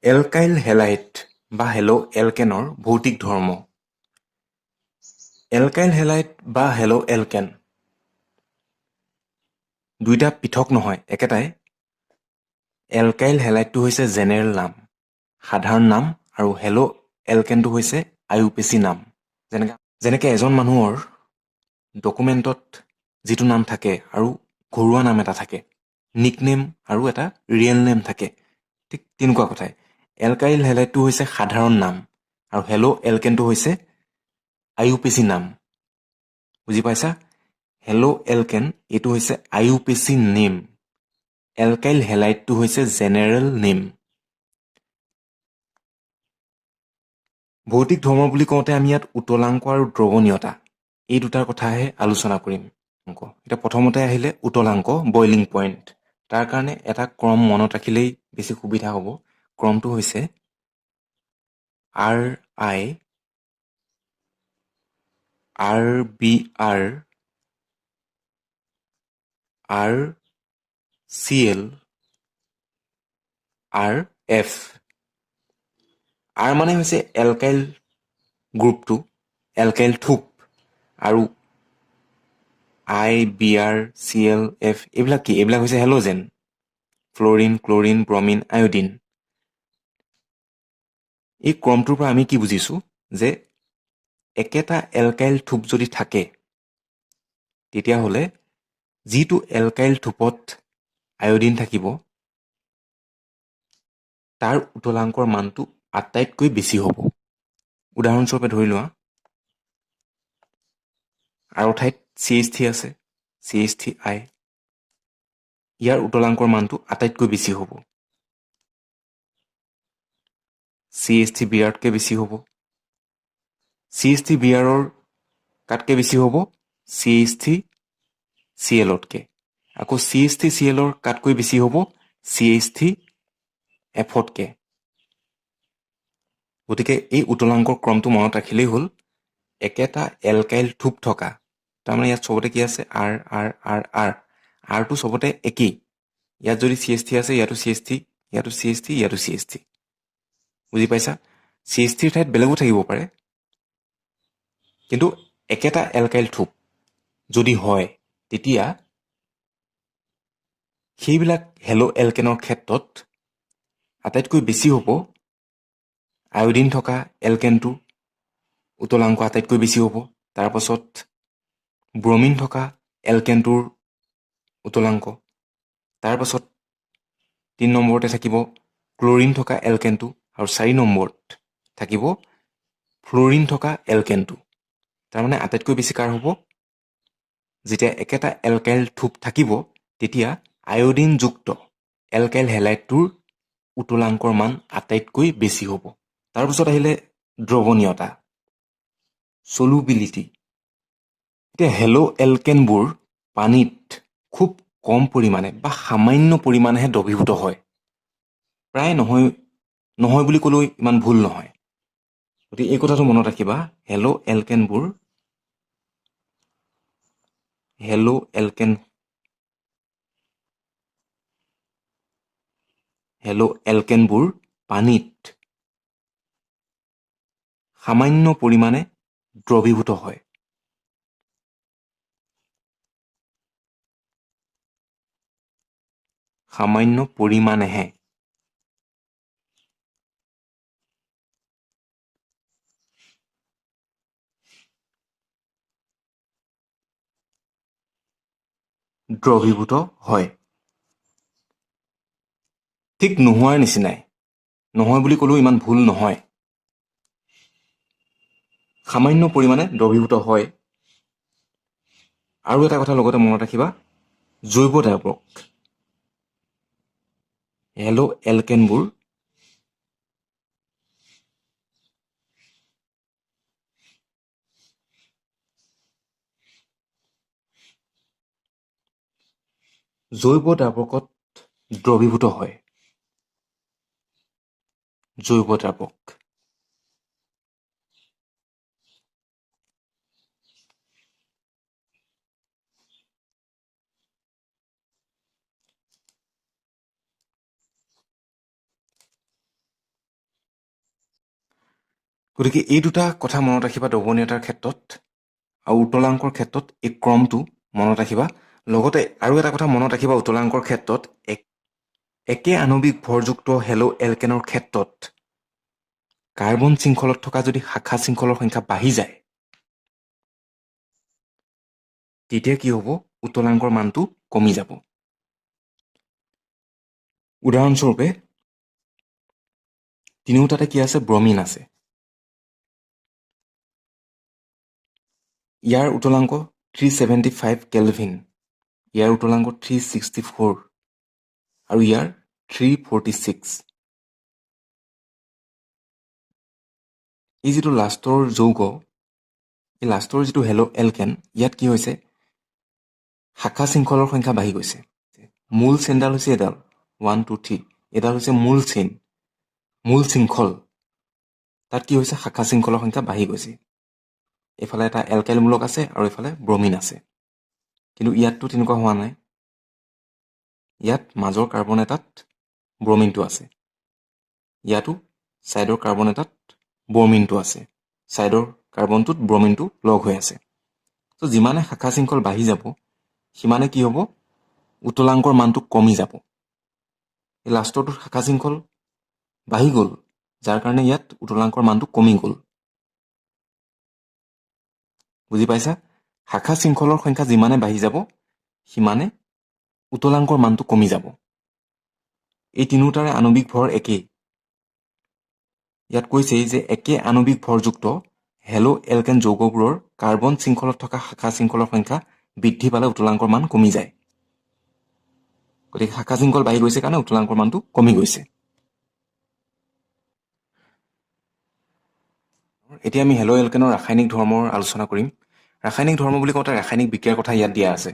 Alkyl halide বা hello এলকেনৰ ভৌতিক ধৰ্ম। এলকাইল হেলাইড বা হেলো এলকেন দুইটা পৃথক নহয়, একেটাই। এলকাইল হেলাইডটো হৈছে জেনেৰেল নাম, সাধাৰণ নাম, আৰু হেলো এলকেনটো হৈছে আয়ুপেচি নাম। যেনেকৈ এজন মানুহৰ ডকুমেণ্টত যিটো নাম থাকে আৰু ঘৰুৱা নাম এটা থাকে, নিকনেম আৰু এটা ৰিয়েল নেম থাকে, ঠিক তেনেকুৱা কথাই। এলকাইল হেলাইডটো হৈছে সাধাৰণ নাম আৰু হেলো এলকেনটো হৈছে আয়ুপেচি নাম। বুজি পাইছা? হেলো এলকেন এইটো হৈছে আয়ুপেচি নেম, এলকাইল হেলাইডটো হৈছে জেনেৰেল নেম। ভৌতিক ধৰ্ম বুলি কওঁতে আমি ইয়াত উতলাংক আৰু দ্ৰৱণীয়তা এই দুটাৰ কথাহে আলোচনা কৰিম। এতিয়া প্ৰথমতে আহিলে উতলাংক, বইলিং পইণ্ট। তাৰ কাৰণে এটা ক্ৰম মনত ৰাখিলেই বেছি সুবিধা হ'ব। ক্ৰমটো হৈছে RI, RBR, RCl, RF। R মানে হৈছে এলকাইল গ্ৰুপটো, এলকাইল থোপ, আৰু IBR, CL, F এইবিলাক কি? এইবিলাক হৈছে হেলোজেন, ফ্ল'ৰিন, ক্লৰিন, ব্ৰমিন, আয়ডিন। এই ক্ৰমটোৰ পৰা আমি কি বুজিছোঁ যে একেটা এলকাইল থোপ যদি থাকে তেতিয়াহ'লে যিটো এলকাইল থোপত আয়ডিন থাকিব তাৰ উতলাংকৰ মানটো আটাইতকৈ বেছি হ'ব। উদাহৰণস্বৰূপে ধৰি লোৱা, আৰু ঠাইত CH3 আছে, CH3I, ইয়াৰ উতলাংকৰ মানটো আটাইতকৈ বেছি হ'ব। CH3Brতকৈ বেছি হ'ব। CH3Brৰ কাতকৈ বেছি হ'ব CH3Clতকৈ। আকৌ CH3Clৰ কাতকৈ বেছি হ'ব CH3Fতকৈ। গতিকে এই উতলাংকৰ ক্ৰমটো মনত ৰাখিলেই হ'ল। একেটা এলকাইল থোপ থকা, তাৰমানে ইয়াত চবতে কি আছে? R। আৰটো চবতে একেই। ইয়াত যদি CH3 আছে, ইয়াতো CH3, ইয়াতো CH3, ইয়াতো CH3। বুজি পাইছা? CH3ৰ ঠাইত বেলেগো থাকিব পাৰে, কিন্তু একেটা এলকাইল থোপ যদি হয় তেতিয়া সেইবিলাক হেলো এলকেনৰ ক্ষেত্ৰত আটাইতকৈ বেছি হ'ব আয়ডিন থকা এলকেনটো উতলাংক আটাইতকৈ বেছি হ'ব। তাৰপাছত ব্ৰমিন থকা এলকেনটোৰ উতলাংক। তাৰপাছত 3 নম্বৰতে থাকিব ক্লৰিন থকা এলকেনটো, আৰু 4 নম্বৰত থাকিব ফ্ল'ৰিন থকা এলকেনটো। তাৰমানে আটাইতকৈ বেছি কাৰ হ'ব? যেতিয়া একেটা এলকাইল থোপ থাকিব তেতিয়া আয়ডিনযুক্ত এলকাইল হেলাইডটোৰ উতলাংকৰ মান আটাইতকৈ বেছি হ'ব। তাৰপিছত আহিলে দ্ৰৱণীয়তা, চলুবিলিটি। এতিয়া হেলো এলকেনবোৰ পানীত খুব কম পৰিমাণে বা সামান্য পৰিমাণেহে দ্ৰৱীভূত হয়। প্ৰায় নহয় বুলি ক'লেও ইমান ভুল নহয়। গতিকে এই কথাটো মনত ৰাখিবা, হেলো এলকেনবোৰ পানীত সামান্য পৰিমাণে দ্ৰৱীভূত হয়। সামান্য পৰিমাণেহে। দ্ৰৱীভূত হয়। ঠিক নোহোৱাৰ নিচিনাই, নহয় বুলি ক'লেও ইমান ভুল নহয়। সামান্য পৰিমাণে দ্ৰৱীভূত হয়। আৰু এটা কথা লগতে মনত ৰাখিবা, জৈৱ দ্ৰাৱক হেলো এলকেনবোৰ জৈৱ দ্ৰাৱকত দ্ৰৱীভূত হয়। জৈৱ দ্ৰাৱক। গতিকে এই দুটা কথা মনত ৰাখিবা দ্ৰৱণীয়তাৰ ক্ষেত্ৰত আৰু উতলাংকৰ ক্ষেত্ৰত এই ক্ৰমটো মনত ৰাখিবা। লগতে আৰু এটা কথা মনত ৰাখিবা উতলাংকৰ ক্ষেত্ৰত একে আণৱিক ভৰযুক্ত হেলো এলকেনৰ ক্ষেত্ৰত কাৰ্বন শৃংখলত থকা যদি শাখা শৃংখলৰ সংখ্যা বাঢ়ি যায় তেতিয়া কি হ'ব উতলাংকৰ মানটো কমি যাব। উদাহৰণস্বৰূপে তিনিওটাতে কি আছে ব্ৰমিন আছে। ইয়াৰ উতলাংক 375 কেলভিন, ইয়াৰ উতলাংক 364 আৰু ইয়াৰ 346। এই যিটো লাষ্টৰ যৌগ এই লাষ্টৰ যিটো হেলো এলকেন ইয়াত কি হৈছে শাখা শৃংখলৰ সংখ্যা বাঢ়ি গৈছে। মূল চেইনডাল হৈছে এডাল 1 2 3, এডাল হৈছে মূল চেইন মূল শৃংখল, তাত কি হৈছে শাখা শৃংখলৰ সংখ্যা বাঢ়ি গৈছে। এফালে এটা এলকাইল মূলক আছে আৰু এফালে ব্ৰমিন আছে, কিন্তু ইয়াততো তেনেকুৱা হোৱা নাই। ইয়াত মাজৰ কাৰ্বন এটাত ব্ৰমিনটো আছে, ইয়াতো ছাইডৰ কাৰ্বন এটাত ব্ৰমিনটো আছে, ছাইডৰ কাৰ্বনটোত ব্ৰমিনটো লগ হৈ আছে। তো যিমানে শাখা শৃংখল বাঢ়ি যাব সিমানে কি হ'ব উতলাংকৰ মানটো কমি যাব। এই লাষ্টৰটোত শাখা শৃংখল বাঢ়ি গ'ল যাৰ কাৰণে ইয়াত উতলাংকৰ মানটো কমি গ'ল। বুজি পাইছা? শাখা শৃংখলৰ সংখ্যা যিমানে বাঢ়ি যাব সিমানে উতলাংকৰ মানটো কমি যাব। এই তিনিওটাৰে আণৱিক ভৰ একেই। ইয়াত কৈছে যে একে আণৱিক ভৰযুক্ত হেলো এলকেন যৌগবোৰৰ কাৰ্বন শৃংখলত থকা শাখা শৃংখলৰ সংখ্যা বৃদ্ধি পালে উতলাংকৰ মান কমি যায়। গতিকে শাখা শৃংখল বাঢ়ি গৈছে কাৰণে উতলাংকৰ মানটো কমি গৈছে। এতিয়া আমি হেলো এলকেনৰ ৰাসায়নিক ধৰ্মৰ আলোচনা কৰিম। ৰাসায়নিক ধৰ্ম বুলি কওঁতে ৰাসায়নিক বিক্ৰিয়াৰ কথা ইয়াত দিয়া আছে।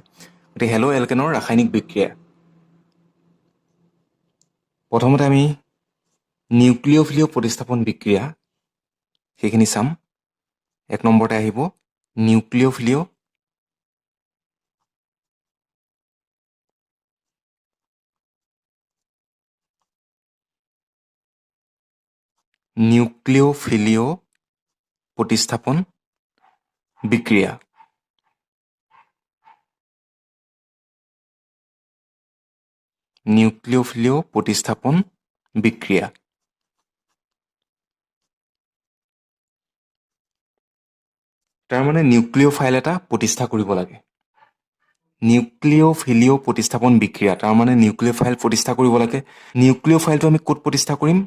গতিকে হেলো এলকেনৰ ৰাসায়নিক বিক্ৰিয়া, প্ৰথমতে আমি নিউক্লিঅফিলিয় প্ৰতিস্থাপন বিক্ৰিয়া সেইখিনি চাম। 1 নম্বৰতে আহিব নিউক্লিঅফিলিয় প্ৰতিস্থাপন বিক্ৰিয়া। নিউক্লিঅফিলিয় প্ৰতিস্থাপন বিক্ৰিয়া। তাৰমানে নিউক্লিঅফাইল এটা প্ৰতিষ্ঠা কৰিব লাগে। নিউক্লিঅফিলিয় প্ৰতিস্থাপন বিক্ৰিয়া তাৰমানে নিউক্লিঅফাইল প্ৰতিষ্ঠা কৰিব লাগে। নিউক্লিঅফাইলটো আমি ক'ত প্ৰতিষ্ঠা কৰিম?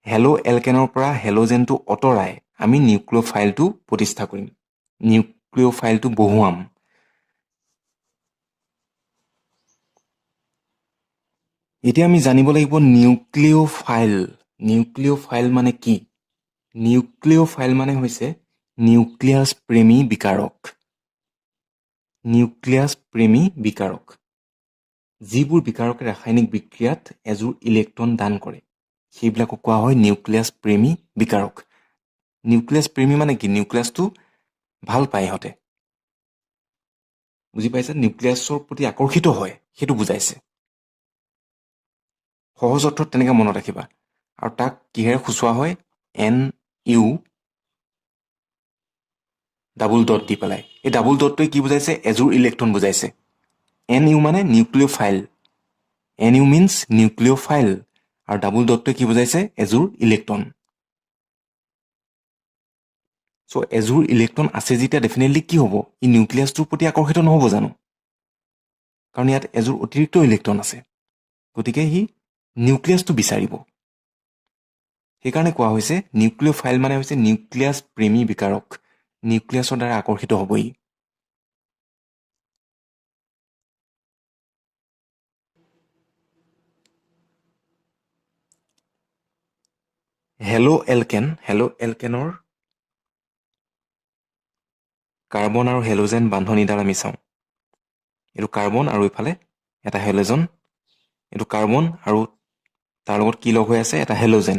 হেলো এলকেনৰ পৰা হেলোজেনটো অঁতৰাই আমি নিউক্লিঅফাইলটো প্ৰতিষ্ঠা কৰিম, নিউক্লিঅফাইলটো বহুৱাম। এতিয়া আমি জানিব লাগিব নিউক্লিঅফাইল। নিউক্লিঅফাইল মানে কি? নিউক্লিঅফাইল মানে হৈছে নিউক্লিয়াছ প্ৰেমী বিকাৰক। নিউক্লিয়াছ প্ৰেমী বিকাৰক, যিবোৰ বিকাৰকে ৰাসায়নিক বিক্ৰিয়াত এযোৰ ইলেক্ট্ৰন দান কৰে সেইবিলাকক কোৱা হয় নিউক্লিয়াছ প্ৰেমী বিকাৰক। নিউক্লিয়াছ প্ৰেমী মানে কি? নিউক্লিয়াছটো ভাল পায় ইহঁতে, বুজি পাইছে? নিউক্লিয়াছৰ প্ৰতি আকৰ্ষিত হয় সেইটো বুজাইছে। সহজ অৰ্থত তেনেকৈ মনত ৰাখিবা। আৰু তাক কিহেৰে সূচোৱা হয়? NU ডাবুল ডট দি পেলাই। এই ডাবুল ডটটোৱে কি বুজাইছে? এযোৰ ইলেক্ট্ৰন বুজাইছে। NU মানে নিউক্লিঅফাইল, NU মিনছ নিউক্লিঅফাইল, আৰু ডাবুল ডটটোৱে কি বুজাইছে? এযোৰ ইলেক্ট্ৰন। চ' এযোৰ ইলেক্ট্ৰন আছে যেতিয়া ডেফিনেটলি কি হ'ব? ই নিউক্লিয়াছটোৰ প্ৰতি আকৰ্ষিত নহ'ব জানো? কাৰণ ইয়াত এযোৰ অতিৰিক্ত ইলেক্ট্ৰন আছে, গতিকে সি নিউক্লিয়াছটো বিচাৰিব। সেইকাৰণে কোৱা হৈছে নিউক্লিঅফাইল মানে হৈছে নিউক্লিয়াছ প্ৰেমী বিকাৰক, নিউক্লিয়াছৰ দ্বাৰা আকৰ্ষিত হ'ব ই। হেলো এলকেনৰ কাৰ্বন আৰু হেলোজেন বান্ধনীডাল আমি চাওঁ। এইটো কাৰ্বন আৰু ইফালে এটা হেলোজেন, এইটো কাৰ্বন আৰু তাৰ লগত কি লগ হৈ আছে? এটা হেলোজেন।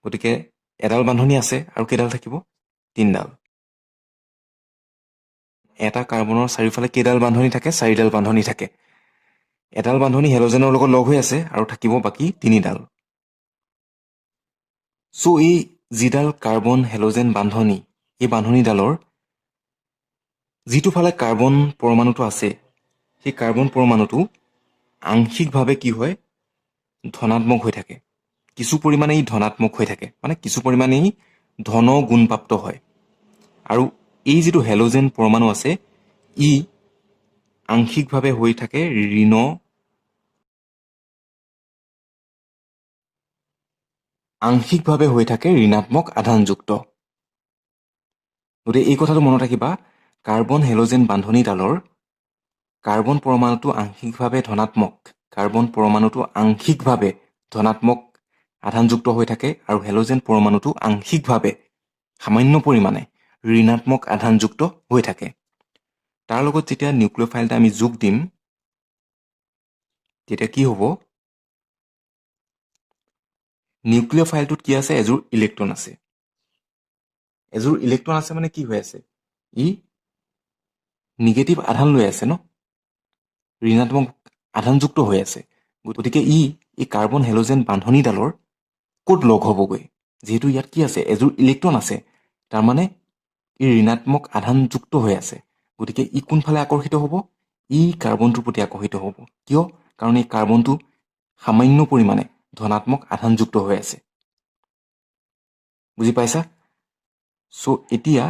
গতিকে এডাল বান্ধনী আছে আৰু কেইডাল থাকিব? 3ডাল। এটা কাৰ্বনৰ চাৰিওফালে কেইডাল বান্ধনী থাকে? 4ডাল বান্ধনী থাকে। এডাল বান্ধনী হেলোজেনৰ লগত লগ হৈ আছে আৰু থাকিব বাকী 3ডাল। চ' এই যিডাল কাৰ্বন হেল'জেন বান্ধনি, এই বান্ধনিডালৰ যিটো ফালে কাৰ্বন পৰমাণুটো আছে, সেই কাৰ্বন পৰমাণুটো আংশিকভাৱে কি হয়, ধনাত্মক হৈ থাকে। কিছু পৰিমাণে ই ধনাত্মক হৈ থাকে, মানে কিছু পৰিমাণে ই ধন গুণপ্ৰাপ্ত হয়। আৰু এই যিটো হেল'জেন পৰমাণু আছে, ই আংশিকভাৱে হৈ থাকে ঋণাত্মক আধানযুক্ত। গতিকে এই কথাটো মনত ৰাখিবা, কাৰ্বন হেল'জেন বান্ধনিডালৰ কাৰ্বন পৰমাণুটো আংশিকভাৱে ধনাত্মক আধানযুক্ত হৈ থাকে, আৰু হেল'জেন পৰমাণুটো আংশিকভাৱে সামান্য পৰিমাণে ঋণাত্মক আধানযুক্ত হৈ থাকে। তাৰ লগত যেতিয়া নিউক্লিঅ'ফাইল এটা আমি যোগ দিম, তেতিয়া কি হ'ব, নিউক্লিঅ'ফাইলটোত কি আছে, এযোৰ ইলেক্ট্ৰন আছে। এযোৰ ইলেক্ট্ৰন আছে মানে কি হৈ আছে, ই নিগেটিভ আধান লৈ আছে ন, ঋণাত্মক আধানযুক্ত হৈ আছে। গতিকে এই কাৰ্বন হেল'জেন বান্ধনিডালৰ ক'ত লগ হ'বগৈ, যিহেতু ইয়াত কি আছে, এযোৰ ইলেক্ট্ৰন আছে, তাৰমানে ই ঋণাত্মক আধানযুক্ত হৈ আছে। গতিকে ই কোনফালে আকৰ্ষিত হ'ব, ই কাৰ্বনটোৰ প্ৰতি আকৰ্ষিত হ'ব। কিয়? কাৰণ এই কাৰ্বনটো সামান্য পৰিমাণে ধনাত্মক আধানযুক্ত হৈ আছে। বুজি পাইছা? চ' এতিয়া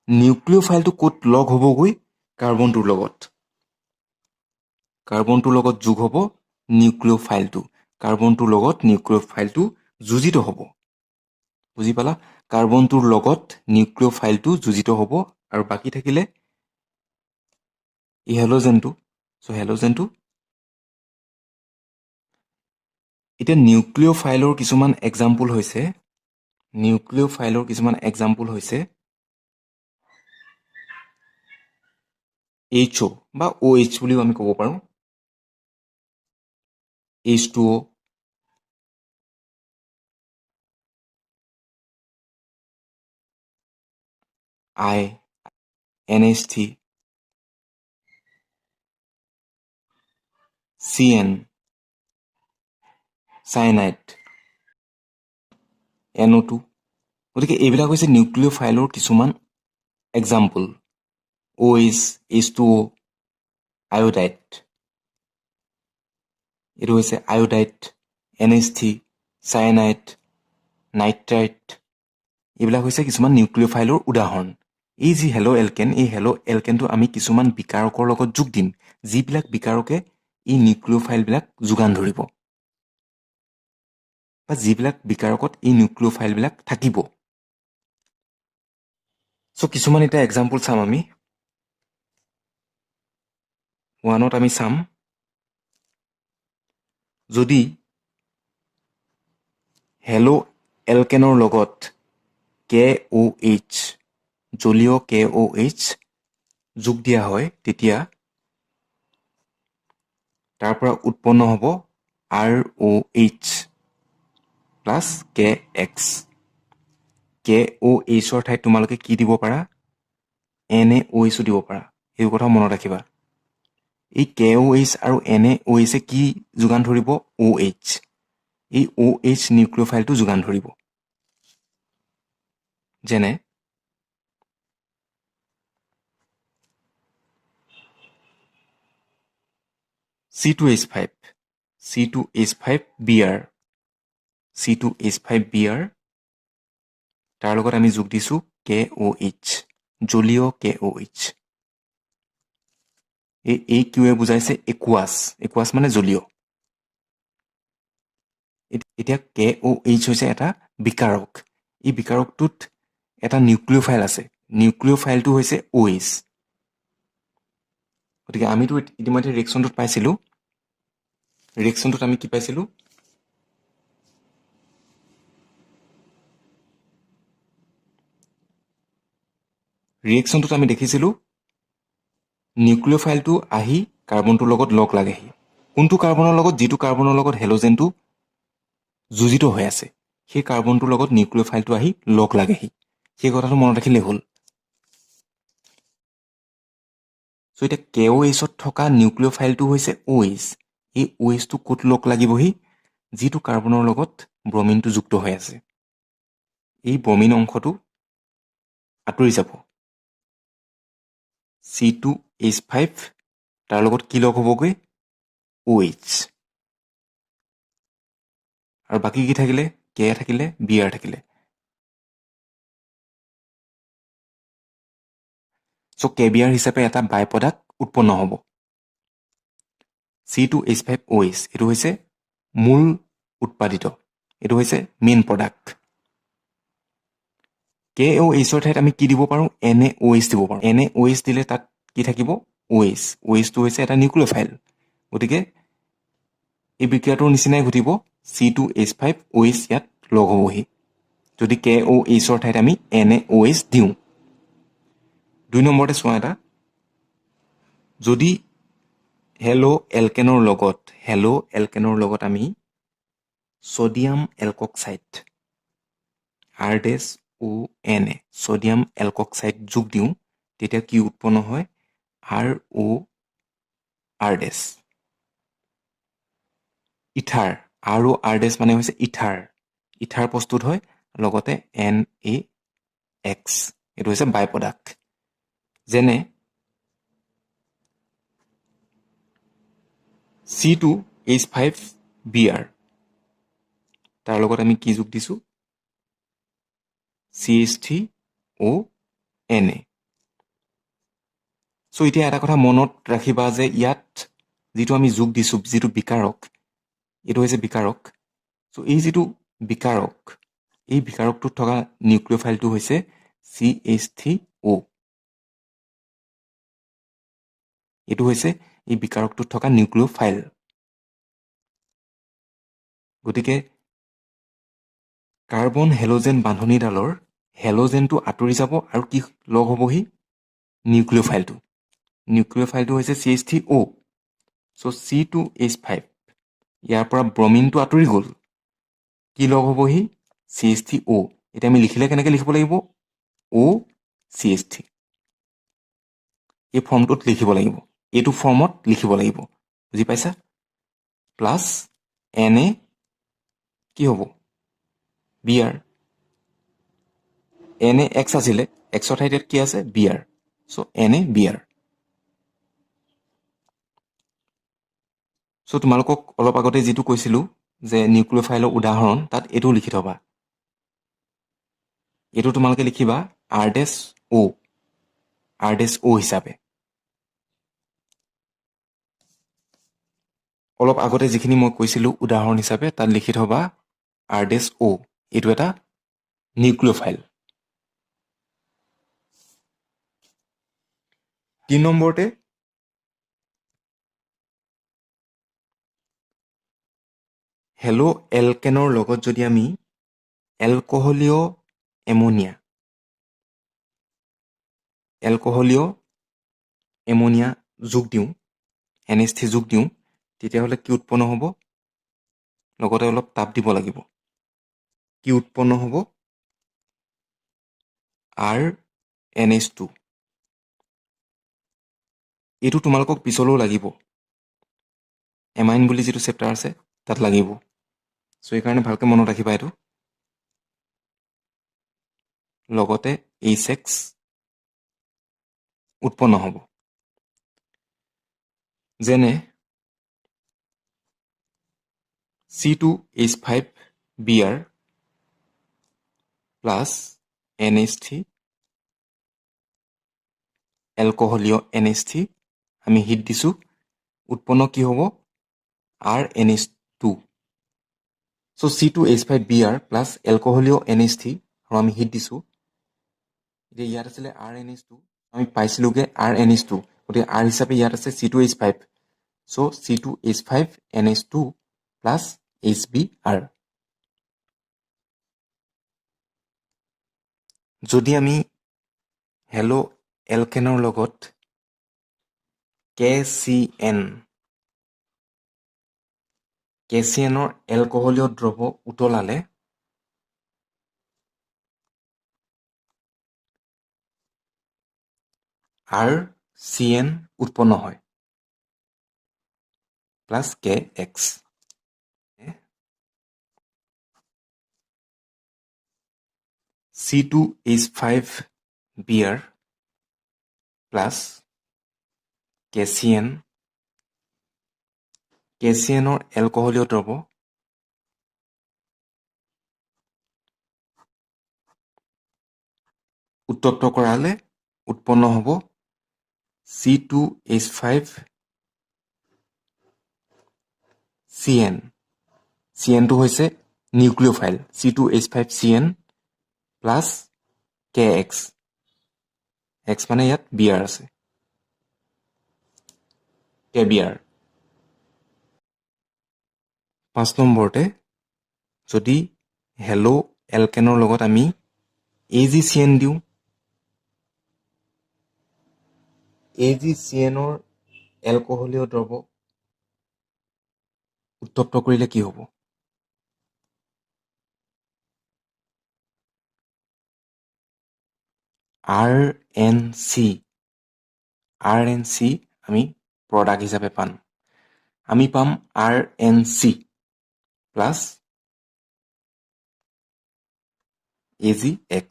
নিউক্লিঅ'ফাইলটো ক'ত লগ হ'বগৈ, কাৰ্বনটোৰ লগত যোগ হ'ব নিউক্লিঅ'ফাইলটো, কাৰ্বনটোৰ লগত নিউক্লিঅ'ফাইলটো যুজিত হ'ব। বুজি পালা? কাৰ্বনটোৰ লগত নিউক্লিঅ'ফাইলটো যুজিত হ'ব, আৰু বাকী থাকিলে এই হেল'জেনটো। চ' হেল'জেনটো এতিয়া নিউক্লিঅ'ফাইলৰ কিছুমান এক্সাম্পল হৈছে HO বা OH বুলিও আমি ক'ব পাৰোঁ, H2O, I, NH3, CN, cyanide, NO2. গতিকে এইবিলাক হৈছে নিউক্লিঅ'ফাইলৰ কিছুমান এক্সাম্পল। OH, H2O, আয়'ডাইড, এইটো হৈছে আয়'ডাইড, NH3, চায়ানাইড, নাইট্ৰাইট, এইবিলাক হৈছে কিছুমান নিউক্লিঅ'ফাইলৰ উদাহৰণ। এই যি হেল' এলকেন, এই হেল' এলকেনটো আমি কিছুমান বিকাৰকৰ লগত যোগ দিম, যিবিলাক বিকাৰকে এই নিউক্লিঅ'ফাইলবিলাক যোগান ধৰিব, বা যিবিলাক বিকাৰকত এই নিউক্লিঅ'ফাইলবিলাক থাকিব। চ' কিছুমান এতিয়া এক্সাম্পল চাম আমি। 1ত আমি চাম, যদি হেল' এলকেনৰ লগত KOH, জলীয় KOH যোগ দিয়া হয়, তেতিয়া তাৰ পৰা উৎপন্ন হ'ব ROH প্লাছ KX। KOHৰ ঠাইত তোমালোকে কি দিব পাৰা, NaOHও দিব পাৰা। এই কথা মনত ৰাখিবা। এই KOH আৰু NaOH কি যোগান ধৰিব, OH। এই OH নিউক্লিঅ'ফাইলটো যোগান ধৰিব। যেনে C2H5Br, তাৰ লগত আমি যোগ দিছোঁ KOH, জলীয় KOH। এই কিউৱে বুজাইছে একুৱাছ মানে জলীয়। এতিয়া KOH হৈছে এটা বিকাৰক। এই বিকাৰকটোত এটা নিউক্লিঅ'ফাইল আছে, নিউক্লিঅ'ফাইলটো হৈছে OH। গতিকে আমিতো ইতিমধ্যে ৰিয়েকশ্যনটোত পাইছিলোঁ, ৰিয়েকশ্যনটোত আমি কি পাইছিলোঁ, ৰিয়েকশ্যনটোত আমি দেখিছিলোঁ নিউক্লিঅ'ফাইলটো আহি কাৰ্বনটোৰ লগত লগ লাগেহি। কোনটো কাৰ্বনৰ লগত, যিটো কাৰ্বনৰ লগত হেল'জেনটো যুজিত হৈ আছে, সেই কাৰ্বনটোৰ লগত নিউক্লিঅ'ফাইলটো আহি লগ লাগেহি। সেই কথাটো মনত ৰাখিলেই হ'ল। চ' এতিয়া KOHত থকা নিউক্লিঅ'ফাইলটো হৈছে OH। এই OHটো ক'ত লগ লাগিবহি, যিটো কাৰ্বনৰ লগত ব্ৰমিনটো যুক্ত হৈ আছে এই ব্ৰমিন অংশটো আঁতৰি যাব C2H5 তাৰ লগত কি লগ হ'বগৈ OH আৰু বাকী কি থাকিলে K থাকিলে Br থাকিলে সো KBr হিচাপে এটা বাই প্ৰডাক্ট উৎপন্ন হ'ব C2H5OH এটো হৈছে মূল উৎপাদিত এটো হৈছে মেইন প্ৰডাক্ট KOH ৰ ঠাইত আমি কি দিব পাৰো NaOH দিব পাৰো NaOH দিলে তাত কি থাকিব OH OH টো হৈছে এটা নিউক্লিঅফাইল গতিকে এই বিক্ৰিয়াটোৰ নিচিনাই ঘটিব C2H5OH ইয়াত লগ হ'বহি যদি KOH ৰ ঠাইত আমি NaOH দিওঁ 2 নম্বৰতে চোৱা এটা যদি হেলো এলকেনৰ লগত আমি সোডিয়াম এলকক্সাইড RONA সোডিয়াম এলকক্সাইড যোগ দিওঁ তেতিয়া কি উৎপন্ন হয় ROR ইথাৰ ROR মানে হৈছে ইথাৰ প্ৰস্তুত হয় লগতে NaX এটো হৈছে বাই প্ৰডাক্ট যেনে C2H5Br তাৰ লগত আমি কি যোগ দিছো CH3ONa সো এতিয়া এটা কথা মনত ৰাখিবা যে ইয়াত যেটো আমি যোগ দিছো যেটো বিকাৰক এটো হৈছে বিকাৰক সো এই যেটো বিকাৰক এই বিকাৰকটোত থকা নিউক্লিঅফাইলটো হৈছে CH3O এটো হৈছে এই বিকাৰকটোত থকা নিউক্লিঅফাইল গতিকে কাৰ্বন হেলোজেন বান্ধনীডালৰ হেলোজেনটো আঁতৰি যাব আৰু কি লগ হ'বহি নিউক্লিঅফাইলটো হৈছে CH3O সো C2H5 ইয়াৰ পৰা ব্ৰমিনটো আঁতৰি গ'ল কি লগ হ'বহি CH3O এতিয়া আমি লিখিলে কেনেকৈ লিখিব লাগিব OCH3 এই ফৰ্মটোত লিখিব লাগিব এইটো ফৰ্মত লিখিব লাগিব বুজি পাইছা প্লাস Na কি হ'ব Br NaX আছিলে X ৰ ঠাইত কি আছে Br সো NaBr সো তোমালোকক অলপ আগতে যেটো কৈছিলো যে নিউক্লিঅফাইলৰ উদাহৰণ তাত এটো লিখি থবা এটো তোমালোকে লিখিবা RDO হিচাপে অলপ আগতে যিখিনি মই কৈছিলো উদাহৰণ হিচাপে তাত লিখি থবা RDO এটো এটা নিউক্লিঅফাইল 3 নম্বৰতে হেলো এলকেনৰ লগত যদি আমি এলকোহলীয় এমোনিয়া যোগ দিওঁ NH3 যোগ দিওঁ তেতিয়া হলে কি উৎপন্ন হ'ব লগতে অলপ তাপ দিব লাগিব কি উৎপন্ন হ'ব RNH2 এটো তোমালোকক পিছলৈও লাগিব এমাইন বুলি যেটো চেপ্টাৰ আছে তাত লাগিব সো এই কাৰণে ভালকে মনত ৰাখিবা এটো লগতে H6 উৎপন্ন হ'ব যেনে C2H5Br plus NH3 এলকোহলীয় NH3 আমি হিট দিছো উৎপন্ন কি হ'ব RNH2 so C2H5Br plus এলকোহলীয় NH3 আৰু আমি হিট দিছো এতিয়া ইয়াত আছিলে RNH2 আমি পাইছিলোগে RNH2 গতিকে R হিচাপে ইয়াত আছে C2H5 so C2H5NH2 plus HBr যদি আমি হেলো এলকেনৰ লগত KCNৰ এলকোহলীয় দ্ৰৱ উতলালে RCN উৎপন্ন হয় plus KX C2H5Br plus KCN, KCNৰ এলকহলীয় দ্ৰৱ উত্তপ্ত কৰালে উৎপন্ন হ'ব C2H5CN. CNটো হৈছে নিউক্লিঅ'ফাইল C2H5CN প্লাছ KX. X মানে ইয়াত Br আছে KBr. 5 নম্বৰতে যদি হেলো এলকেনৰ লগত আমি AgCN দিওঁ, AgCNৰ এলকহলীয় দ্ৰৱ উত্তপ্ত কৰিলে কি হ'ব? RNC আমি প্ৰডাক্ট হিচাপে পাম। আমি পাম RNC প্লাছ AgX.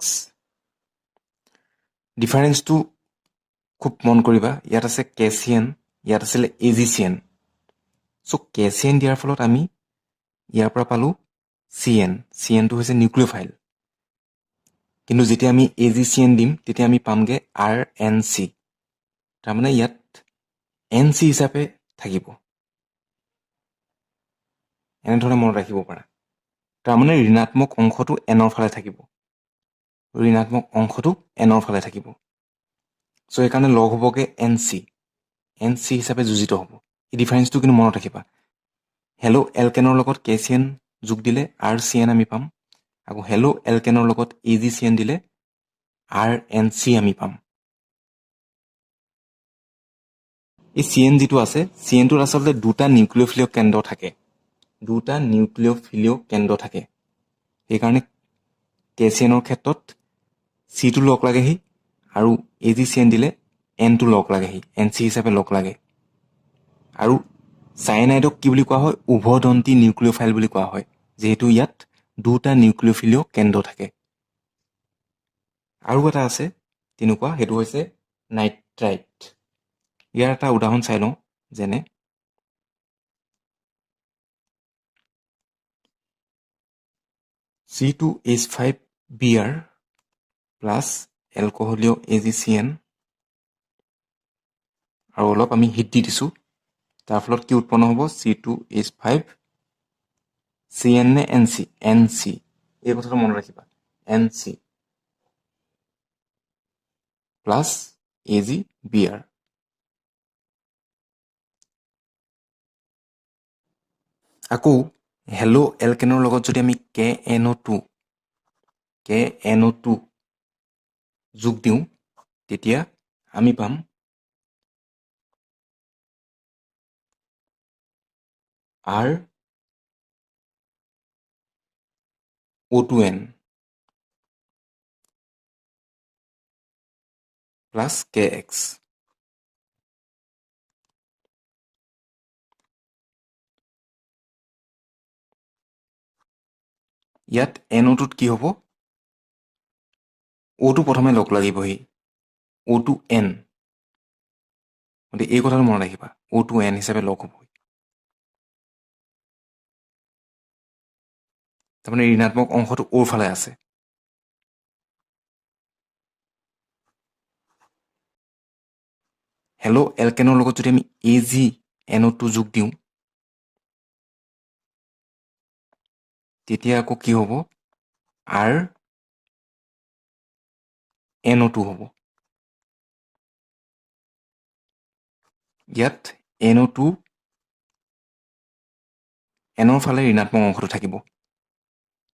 ডিফাৰেঞ্চটো খুব মন কৰিবা, ইয়াত আছে KCN, ইয়াত আছিলে AgCN. চ' KCN দিয়াৰ ফলত আমি ইয়াৰ পৰা পালোঁ CNটো হৈছে নিউক্লিঅ'ফাইল। কিন্তু যেতিয়া আমি AgCN দিম তেতিয়া আমি পামগৈ RNC. তাৰমানে ইয়াত NC হিচাপে থাকিব। এনেধৰণে মনত ৰাখিব পাৰা। তাৰমানে ঋণাত্মক অংশটো Nৰ ফালে থাকিব, ঋণাত্মক অংশটো Nৰ ফালে থাকিব। চ' সেইকাৰণে লগ হ'বগৈ NC হিচাপে যোজিত হ'ব। এই ডিফাৰেঞ্চটো কিন্তু মনত ৰাখিবা। হেলো এলকেনৰ লগত KCN যোগ দিলে RCN আমি পাম, আকৌ হেলো এলকেনৰ লগত AgCN দিলে RNC আমি পাম। এই CN যিটো আছে, CNটোত আচলতে দুটা নিউক্লিঅ'ফিলিয় কেন্দ্ৰ থাকে। সেইকাৰণে KCNৰ ক্ষেত্ৰত Cটো লগ লাগেহি আৰু AgCN দিলে Nটো লগ লাগেহি, NC হিচাপে লগ লাগে। আৰু চায়েনাইডক কি বুলি কোৱা হয়? উভদন্তী নিউক্লিঅ'ফাইল বুলি কোৱা হয়, যিহেতু ইয়াত দুটা নিউক্লিঅ'ফিলিয় কেন্দ্ৰ থাকে। আৰু এটা আছে তেনেকুৱা, সেইটো হৈছে নাইট্ৰাইট। ইয়াৰ এটা উদাহৰণ চাই লওঁ, যেনে C2H5Br প্লাছ এলকহলীয় AgCN আৰু অলপ আমি হিট দি দিছোঁ, তাৰ ফলত কি উৎপন্ন হ'ব? C2H5CN নে NC? এই কথাটো মনত ৰাখিবা, NC প্লাছ AgBr. আকৌ হেলো এলকেনৰ লগত যদি আমি KNO2 যোগ দিওঁ তেতিয়া আমি পাম RO2N প্লাছ KX. ইয়াত NO2ত কি হ'ব? O2 প্ৰথমে লগ লাগিবহি, O2N. গতিকে এই কথাটো মনত ৰাখিবা, O2N হিচাপে লগ হ'ব। তাৰমানে ঋণাত্মক অংশটো Oৰ ফালে আছে। হেলো এলকেনৰ লগত যদি আমি AgNO2 যোগ দিওঁ তেতিয়া আকৌ কি হ'ব? RNO2 হ'ব। ইয়াত NO2 Nৰ ফালে ঋণাত্মক অংশটো থাকিব,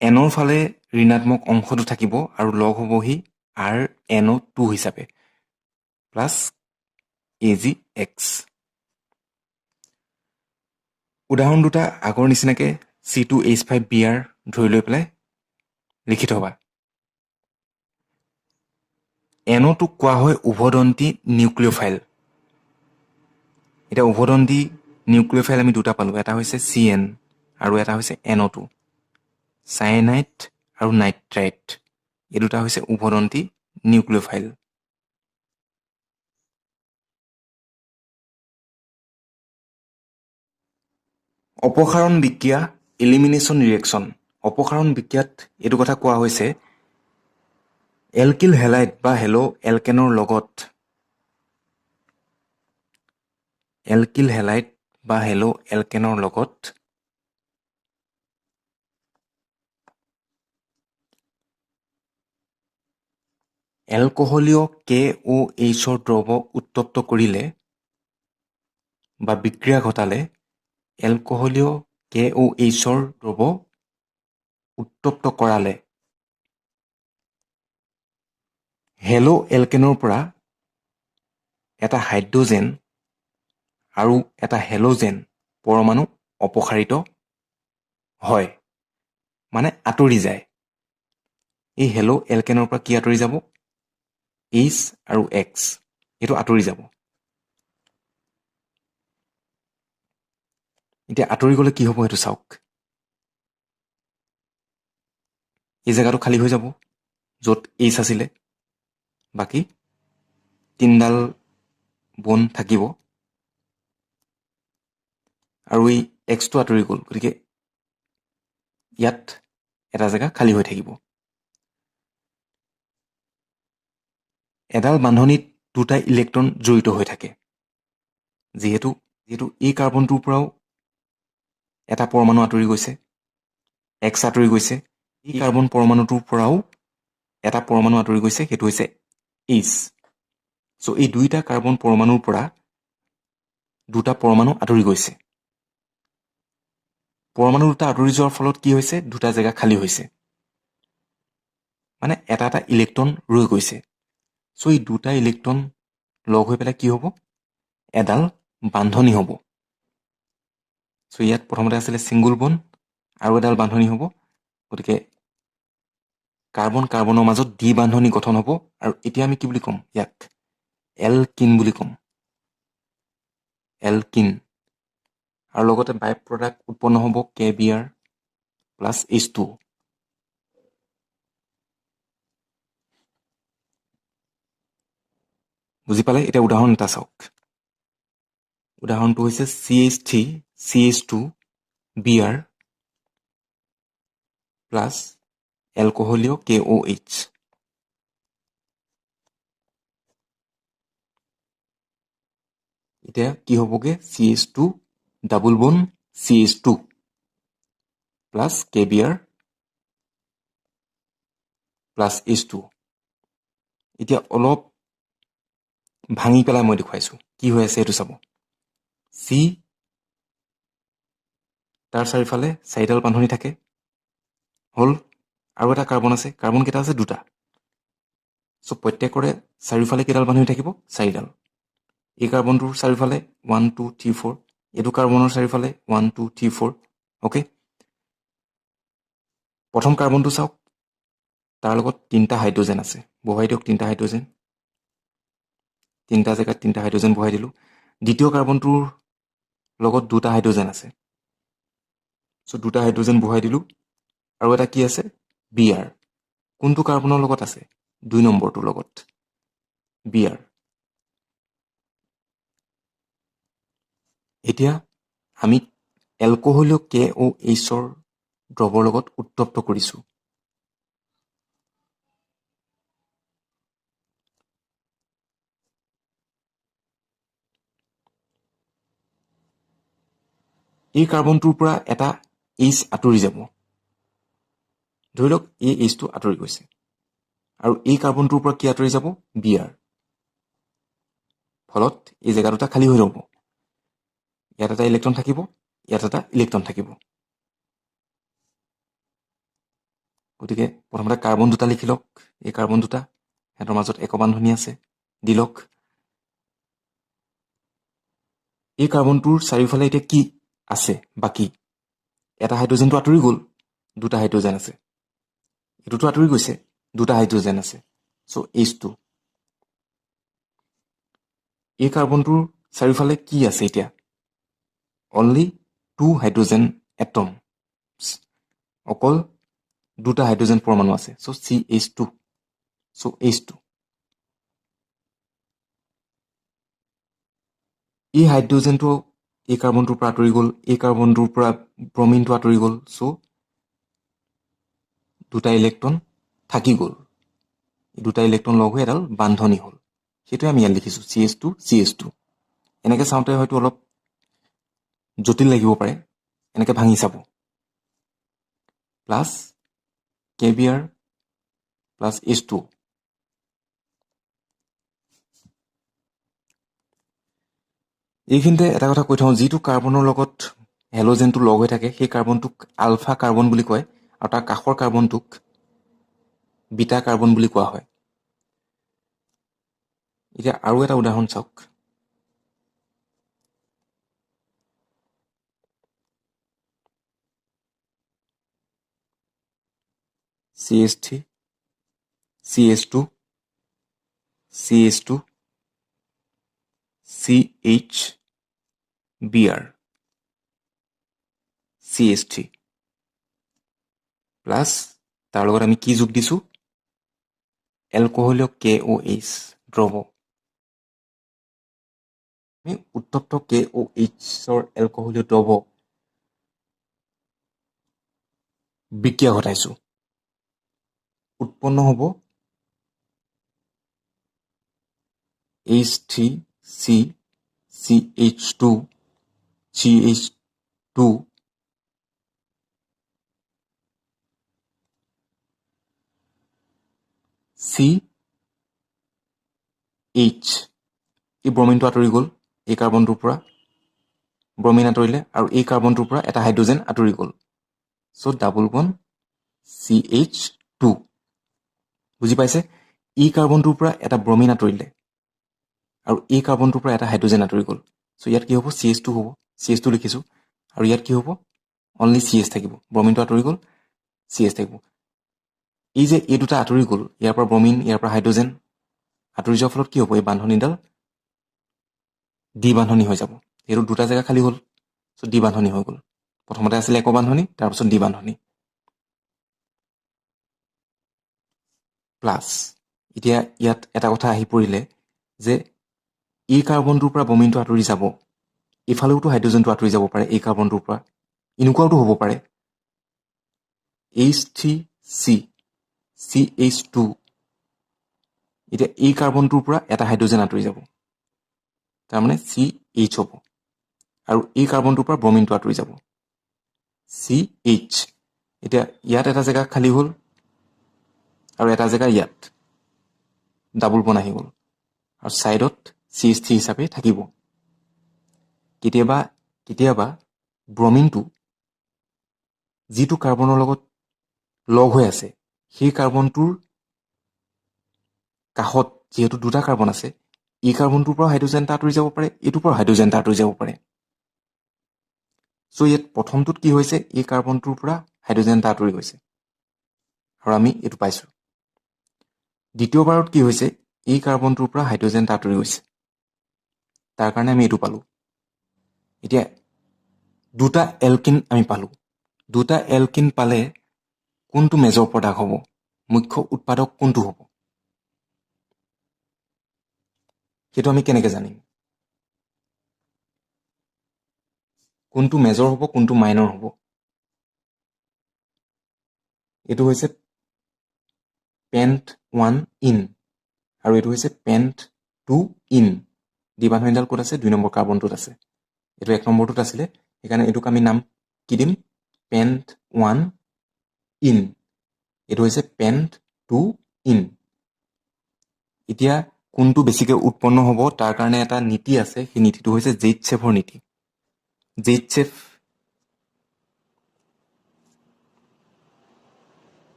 Nৰ ফালে ঋণাত্মক অংশটো থাকিব আৰু লগ হ'বহি RNO2 হিচাপে প্লাছ AgX. উদাহৰণ দুটা আগৰ নিচিনাকৈ C2H5Br ধৰি লৈ পেলাই লিখি থবা। NO2ক কোৱা হয় উভদন্তী নিউক্লিঅ'ফাইল। এতিয়া উভদন্তী নিউক্লিঅ'ফাইল আমি দুটা পালোঁ, এটা হৈছে CN আৰু এটা হৈছে NO2, চায়েনাইট আৰু নাইট্ৰাইট। এই দুটা হৈছে উভদন্তী নিউক্লিঅ'ফাইল। অপসাৰণ বিক্ৰিয়া এলিমিনেশ্যন ৰিয়েকশ্যন। অপসাৰণ বিক্ৰিয়াত এইটো কথা কোৱা হৈছে এলকিল হেলাইড বা হেলো এলকেনৰ লগত এলকিল হেলাইড বা হেলো এলকেনৰ লগত এলকহলীয় KOHৰ দ্ৰৱ উত্তপ্ত কৰিলে বা বিক্ৰিয়া ঘটালে এলকহলীয় KOHৰ দ্ৰৱ উত্তপ্ত কৰালে হেলো এলকেনৰ পৰা এটা হাইড্ৰজেন আৰু এটা হেলোজেন পৰমাণু অপসাৰিত হয়, মানে আঁতৰি যায়। এই হেলো এলকেনৰ পৰা কি আঁতৰি যাব? H আৰু X এইটো আঁতৰি যাব। এতিয়া আঁতৰি গ'লে কি হ'ব সেইটো চাওক। এই জেগাটো খালী হৈ যাব য'ত H আছিলে, বাকী তিনিডাল বন থাকিব আৰু এই Xটো আঁতৰি গ'ল, গতিকে ইয়াত এটা জেগা খালী হৈ থাকিব। এডাল বান্ধনীত দুটা ইলেক্ট্ৰন জড়িত হৈ থাকে। যিহেতু এই কাৰ্বনটোৰ পৰাও এটা পৰমাণু আঁতৰি গৈছে, X আঁতৰি গৈছে, এই কাৰ্বন পৰমাণুটোৰ পৰাও এটা পৰমাণু আঁতৰি গৈছে, সেইটো হৈছে H। চ' এই দুইটা কাৰ্বন পৰমাণুৰ পৰা দুটা পৰমাণু আঁতৰি গৈছে। পৰমাণু দুটা আঁতৰি যোৱাৰ ফলত কি হৈছে? দুটা জেগা খালী হৈছে, মানে এটা এটা ইলেক্ট্ৰন ৰৈ গৈছে। চ' এই দুটা ইলেক্ট্ৰন লগ হৈ পেলাই কি হ'ব? এডাল বান্ধনী হ'ব। চ' ইয়াত প্ৰথমতে আছিলে ছিংগুল বন আৰু এডাল বান্ধনী হ'ব, গতিকে কাৰ্বন কাৰ্বনৰ মাজত দ্বি বান্ধনী গঠন হ'ব। আৰু এতিয়া আমি কি বুলি ক'ম? ইয়াক এলকিন বুলি ক'ম, এলকিন। আৰু লগতে বাই প্ৰডাক্ট উৎপন্ন হ'ব KBr প্লাছ H2O। বুজি পালে? এতিয়া উদাহৰণ এটা চাওক। উদাহৰণটো হৈছে CH3CH2Br প্লাছ এলকহলীয় KOH। এতিয়া কি হ'বগে? CH2 ডাবল বন CH2 plus KBr plus H2O। এতিয়া অলপ ভাঙি পেলাই মই দেখুৱাইছোঁ কি হৈ আছে সেইটো চাব। C তাৰ চাৰিওফালে চাৰিডাল বান্ধনী থাকে, হ'ল। আৰু এটা কাৰ্বন আছে, কাৰ্বন কেইটা আছে? দুটা। চ' প্ৰত্যেকৰে চাৰিওফালে কেইডাল বান্ধনী থাকিব? চাৰিডাল। এই কাৰ্বনটোৰ চাৰিওফালে 1 2 3 4, এইটো কাৰ্বনৰ চাৰিওফালে 1 2 3 4। অ'কে, প্ৰথম কাৰ্বনটো চাওক, তাৰ লগত তিনিটা হাইড্ৰজেন আছে, বহাই দিয়ক তিনিটা হাইড্ৰজেন। তিনিটা জেগাত তিনিটা হাইড্ৰজেন বহাই দিলোঁ। দ্বিতীয় কাৰ্বনটোৰ লগত দুটা হাইড্ৰজেন আছে, চ' দুটা হাইড্ৰজেন বহাই দিলোঁ। আৰু এটা কি আছে? Br। কোনটো কাৰ্বনৰ লগত আছে? 2 নম্বৰটোৰ লগত Br। এতিয়া আমি এলকহলীয় KOHৰ দ্ৰৱৰ লগত উত্তপ্ত কৰিছোঁ। এই কাৰ্বনটোৰ পৰা এটা H আঁতৰি যাব। ধৰি লওক এই Hটো আঁতৰি গৈছে, আৰু এই কাৰ্বনটোৰ পৰা কি আঁতৰি যাব? Br। ফলত এই জেগা দুটা খালী হৈ ৰ'ব। ইয়াত এটা ইলেক্ট্ৰন থাকিব, ইয়াত এটা ইলেক্ট্ৰন থাকিব। গতিকে প্ৰথমতে কাৰ্বন দুটা লিখি লওক। এই কাৰ্বন দুটা, সিহঁতৰ মাজত একবান্ধনী আছে, দি লওক। এই কাৰ্বনটোৰ চাৰিওফালে এতিয়া কি আছে বাকী? এটা হাইড্ৰজেনটো আঁতৰি গ'ল, দুটা হাইড্ৰজেন আছে। এইটোতো আঁতৰি গৈছে, দুটা হাইড্ৰজেন আছে, চ' H2। এই কাৰ্বনটোৰ চাৰিওফালে কি আছে এতিয়া? অনলি 2 হাইড্ৰজেন এটম, অকল দুটা হাইড্ৰজেন পৰমাণু আছে, চ' CH2। চ' H2 এই হাইড্ৰজেনটো এই কাৰ্বনটোৰ পৰা আঁতৰি গ'ল, এই কাৰ্বনটোৰ পৰা ব্ৰমিনটো আঁতৰি গ'ল, চ' দুটা ইলেক্ট্ৰন থাকি গ'ল, দুটা ইলেক্ট্ৰন লগ হৈ এডাল বান্ধনি হ'ল, সেইটোৱে আমি ইয়াত লিখিছোঁ CH2 CH2। এনেকৈ চাওঁতে হয়তো অলপ জটিল লাগিব পাৰে, এনেকৈ ভাঙি চাব, প্লাছ KBr প্লাছ H2O। এইখিনিতে এটা কথা কৈ থওঁ, যিটো কাৰ্বনৰ লগত হেল'জেনটো লগ হৈ থাকে সেই কাৰ্বনটোক আলফা কাৰ্বন বুলি কয়, আৰু তাৰ কাষৰ কাৰ্বনটোক বিটা কাৰ্বন বুলি কোৱা হয়। এতিয়া আৰু এটা উদাহৰণ চাওক, CH3 CH2 CH2 CHBr CH3 plus তাৰ লগত আমি কি যোগ দিছোঁ, এলকহলীয় KOH দ্ৰৱ। আমি উত্তপ্ত KOHৰ এলকহলীয় দ্ৰৱ বিক্ৰিয়া ঘটাইছোঁ, উৎপন্ন হ'ব H3C CH2 CH2 CH। এই ব্ৰমিনটো আঁতৰি গ'ল এই কাৰ্বনটোৰ পৰা, ব্ৰমিন আঁতৰিলে, আৰু এই কাৰ্বনটোৰ পৰা এটা হাইড্ৰজেন আঁতৰি গ'ল, চ' ডাবল বন CH2। বুজি পাইছে? এই কাৰ্বনটোৰ পৰা এটা ব্ৰমিন আঁতৰিলে আৰু এই কাৰ্বনটোৰ পৰা এটা হাইড্ৰজেন আঁতৰি গ'ল, চ' ইয়াত কি হ'ব, CH2 হ'ব, CH2 লিখিছোঁ, আৰু ইয়াত কি হ'ব, অনলি CH থাকিব, ব্ৰমিনটো আঁতৰি গ'ল, CH থাকিব। এই যে এই দুটা আঁতৰি গ'ল, ইয়াৰ পৰা ব্ৰমিন, ইয়াৰ পৰা হাইড্ৰজেন আঁতৰি যোৱাৰ ফলত কি হ'ব, এই বান্ধনীডাল দ্বি বান্ধনী হৈ যাব, এইটো দুটা জেগা খালী হ'ল, চ' দ্বি বান্ধনী হৈ গ'ল। প্ৰথমতে আছিলে এক বান্ধনী, তাৰপিছত দ্বি বান্ধনী। প্লাছ এতিয়া ইয়াত এটা কথা আহি পৰিলে যে এই কাৰ্বনটোৰ পৰা ব্ৰমিনটো আঁতৰি যাব, এইফালেওতো হাইড্ৰজেনটো আঁতৰি যাব পাৰে এই কাৰ্বনটোৰ পৰা, এনেকুৱাওতো হ'ব পাৰে H3C CH2, এতিয়া এই কাৰ্বনটোৰ পৰা এটা হাইড্ৰজেন আঁতৰি যাব, তাৰমানে CH হ'ব, আৰু এই কাৰ্বনটোৰ পৰা ব্ৰমিনটো আঁতৰি যাব, CH। এতিয়া ইয়াত এটা জেগা খালী হ'ল আৰু এটা জেগা ইয়াত ডাবল বন আহি গ'ল, আৰু ছাইডত CH3 হিচাপে থাকিব। কেতিয়াবা কেতিয়াবা ব্ৰমিনটো যিটো কাৰ্বনৰ লগত লগ হৈ আছে সেই কাৰ্বনটোৰ কাষত যিহেতু দুটা কাৰ্বন আছে, এই কাৰ্বনটোৰ পৰা হাইড্ৰজেন এটা আঁতৰি যাব পাৰে, এইটোৰ পৰা হাইড্ৰজেন এটা আঁতৰি যাব পাৰে। চ' ইয়াত প্ৰথমটোত কি হৈছে, এই কাৰ্বনটোৰ পৰা হাইড্ৰজেন এটা আঁতৰি গৈছে আৰু আমি এইটো পাইছোঁ। দ্বিতীয়বাৰত কি হৈছে, এই কাৰ্বনটোৰ পৰা হাইড্ৰজেন এটা আঁতৰি গৈছে, তাৰ কাৰণে আমি এইটো পালোঁ। এতিয়া দুটা এলকিন আমি পালোঁ, দুটা এলকিন পালে কোনটো মেজৰ প্ৰডাক্ট হ'ব, মুখ্য উৎপাদক কোনটো হ'ব, সেইটো আমি কেনেকৈ জানিম, কোনটো মেজৰ হ'ব কোনটো মাইনৰ হ'ব। এইটো হৈছে পেণ্ট 1 ইন আৰু এইটো হৈছে পেণ্ট 2 ইন। দ্বিবান্ধনীডাল ক'ত আছে, 2 নম্বৰ কাৰ্বনটোত আছে, এইটো 1 নম্বৰটোত আছিলে, সেইকাৰণে এইটোক আমি নাম কি দিম, পেণ্ট 1 ইন, এইটো হৈছে পেণ্ট 2 ইন। এতিয়া কোনটো বেছিকৈ উৎপন্ন হ'ব তাৰ কাৰণে এটা নীতি আছে, সেই নীতিটো হৈছে জেইটছেভৰ নীতি। জেইটছেভ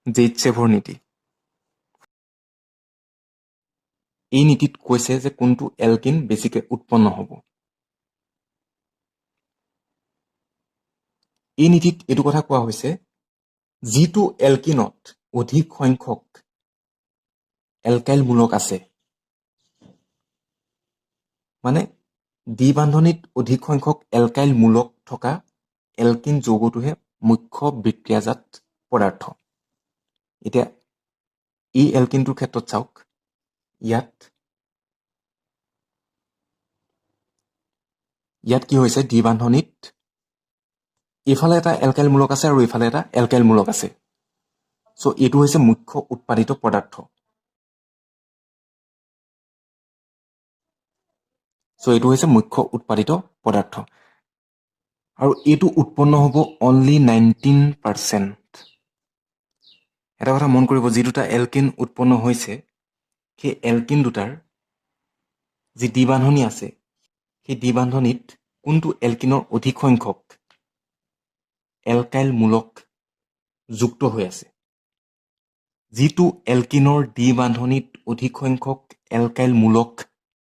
জেইটছেভৰ নীতি। এই নীতিত কৈছে যে কোনটো এলকিন বেছিকৈ উৎপন্ন হ'ব। এই নীতিত এইটো কথা কোৱা হৈছে, যিটো এলকিনত অধিক সংখ্যক এলকাইল মূলক আছে, মানে দ্বিবান্ধনীত অধিক সংখ্যক এলকাইল মূলক থকা এলকিন যৌগটোহে মুখ্য বিক্ৰিয়াজাত পদাৰ্থ। এতিয়া এই এলকিনটোৰ ক্ষেত্ৰত চাওক, ইয়াত কি হৈছে, দ্বিবান্ধনিত এইফালে এটা এলকাইল মূলক আছে আৰু এইফালে এটা এলকাইল মূলক আছে। চ' এইটো হৈছে মুখ্য উৎপাদিত পদাৰ্থ। আৰু এইটো উৎপন্ন হ'ব অনলি 19%। এটা কথা মন কৰিব, যি দুটা এলকিন উৎপন্ন হৈছে, সেই এলকিন দুটাৰ যি দ্বিবান্ধনি আছে, সেই দ্বিবান্ধনিত কোনটো এলকিনৰ অধিক সংখ্যক এলকাইল মূলক যুক্ত হৈ আছে। যিটো এলকিনৰ দ্বিবান্ধনিত অধিক সংখ্যক এলকাইল মূলক,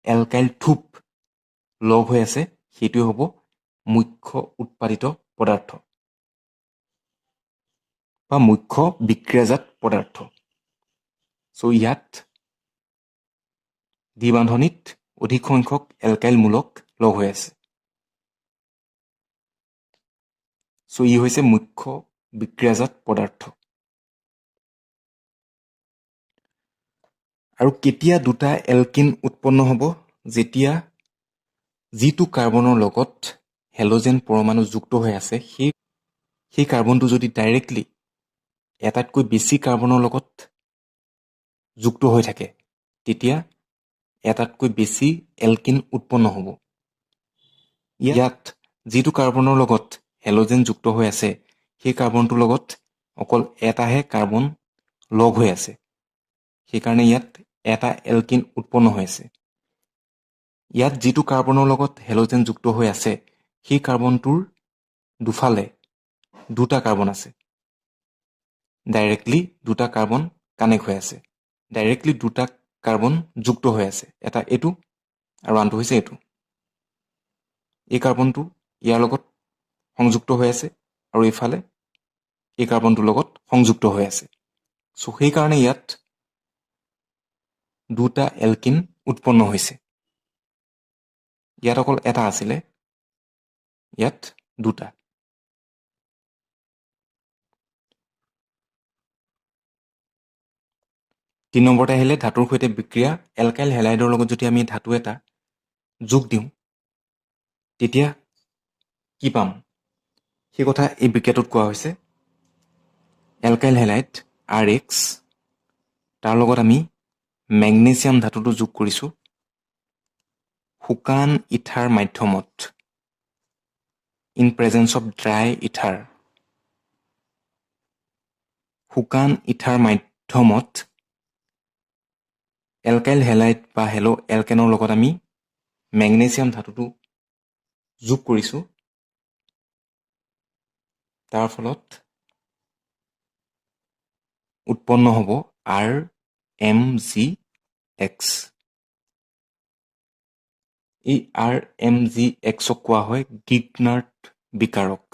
এলকাইল থোপ লগ হৈ আছে, সেইটোৱে হ'ব মুখ্য উৎপাদিত পদাৰ্থ বা মুখ্য বিক্ৰিয়াজাত পদাৰ্থ। চ' ইয়াত দ্বিবান্ধনিত অধিক সংখ্যক এলকাইল মূলক লগ হৈ আছে। চ' ই হৈছে মুখ্য বিক্ৰিয়াজাত পদাৰ্থ। আৰু কেতিয়া দুটা এলকিন উৎপন্ন হ'ব? যেতিয়া যিটো কাৰ্বনৰ লগত হেল'জেন পৰমাণু যুক্ত হৈ আছে, সেই কাৰ্বনটো যদি ডাইৰেক্টলি এটাতকৈ বেছি কাৰ্বনৰ লগত যুক্ত হৈ থাকে, তেতিয়া এটাতকৈ বেছি এলকিন উৎপন্ন হ'ব। ইয়াত যিটো কাৰ্বনৰ লগত হেল'জেন যুক্ত হৈ আছে, সেই কাৰ্বনটোৰ লগত অকল এটাহে কাৰ্বন লগ হৈ আছে। সেইকাৰণে ইয়াত এটা এলকিন উৎপন্ন হৈ আছে। ইয়াত যিটো কাৰ্বনৰ লগত হেল'জেন যুক্ত হৈ আছে, সেই কাৰ্বনটোৰ দুফালে দুটা কাৰ্বন আছে। ডাইৰেক্টলি দুটা কাৰ্বন কানেক্ট হৈ আছে, ডাইৰেক্টলি দুটা কাৰ্বন যুক্ত হৈ আছে। এটা এইটো আৰু আনটো হৈছে এইটো। এই কাৰ্বনটো ইয়াৰ লগত সংযুক্ত হৈ আছে আৰু এইফালে এই কাৰ্বনটোৰ লগত সংযুক্ত হৈ আছে। চ' সেইকাৰণে ইয়াত দুটা এলকিন উৎপন্ন হৈছে। ইয়াত অকল এটা আছিলে, ইয়াত দুটা। 3 নম্বৰতে আহিলে ধাতুৰ সৈতে বিক্ৰিয়া। এলকাইল হেলাইডৰ লগত যদি আমি ধাতু এটা যোগ দিওঁ, তেতিয়া কি পাম? সেই কথা এই বিক্ৰিয়াটোত কোৱা হৈছে। এলকাইল হেলাইড RX, তাৰ লগত আমি মেগনেছিয়াম ধাতুটো যোগ কৰিছোঁ শুকান ইথাৰ মাধ্যমত, in presence of dry ether. শুকান ইথাৰ মাধ্যমত এলকাইল হেলাইড বা এলকেনৰ লগত আমি মেগনেছিয়াম ধাতুটো যোগ কৰিছোঁ। তাৰ ফলত উৎপন্ন হ'ব RMgX। এই RMgXক কোৱা হয় গিগনাৰ্ড বিকাৰক।